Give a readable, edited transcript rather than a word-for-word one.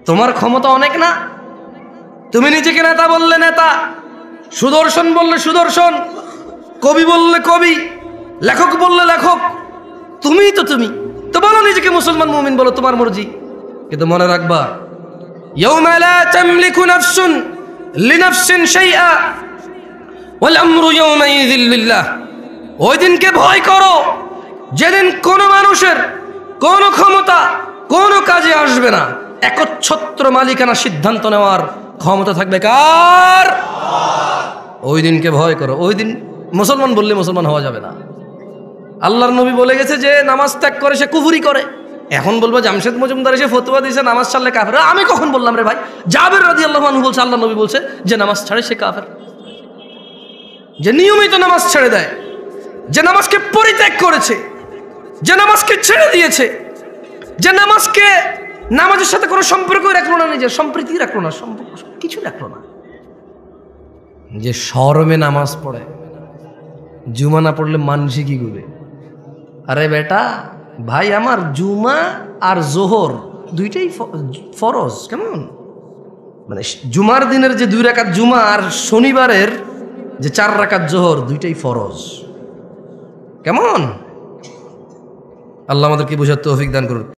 তোমার ক্ষমতা অনেক না? তুমি নিজেকে নেতা বললে নেতা, সুদর্শন বললে সুদর্শন, কবি বললে কবি, লেখক বললে লেখক, তুমিই তো তুমি তো বলো নিজেকে মুসলমান মুমিন বলো, তোমার মর্জি। কিন্তু মনে রাখবা, ইয়াউমা লা তামলিকু নাফসুন লিনাফসিন শাইআ ওয়াল আমরু ইয়াউমাইযিল লিল্লাহ। ওই দিনকে ভয় করো যেদিন কোনো মানুষের কোনো ক্ষমতা কোনো কাজে আসবে না, একচ্ছত্র মালিকানা সিদ্ধান্ত নেওয়ার ক্ষমতা থাকবে কার? ওই দিনকে ভয় করো। ওই দিন মুসলমান বললে মুসলমান হওয়া যাবে না। আল্লাহর নবী বলে গেছে যে নামাজ ত্যাগ করে সে কুফরি করে। এখন বলবো জামশেদ মজুমদার এসে ফতোয়া দিয়েছে নামাজ ছাড়লে কাফের। আমি কখন বললাম রে ভাই? জাবের রাদিয়াল্লাহু আনহু বলছে আল্লাহর নবী বলছে যে নামাজ ছাড়ে সে কাফের। যে নিয়মিত নামাজ ছেড়ে দেয়, যে নামাজকে পরিত্যাগ করেছে, যে নামাজকে ছেড়ে দিয়েছে, যে নামাজকে নামাজের সাথে কোনো সম্পর্কই রাখলো না, নিজের সম্প্রীতি রাখলো না, সম্পর্ক কিছু রাখলো না, যে শরমে নামাজ পড়ে, জুমা না পড়লে মানুষ কি করবে? আরে বেটা ভাই আমার, জুমা আর জোহর দুইটাই ফরজ। কেমন মানে জুমার দিনের যে 2 রাকাত জুমা আর শনিবারের যে 4 রাকাত জোহর দুইটাই ফরজ। কেমন? আল্লাহ আমাদেরকে বোঝার তৌফিক দান করুন।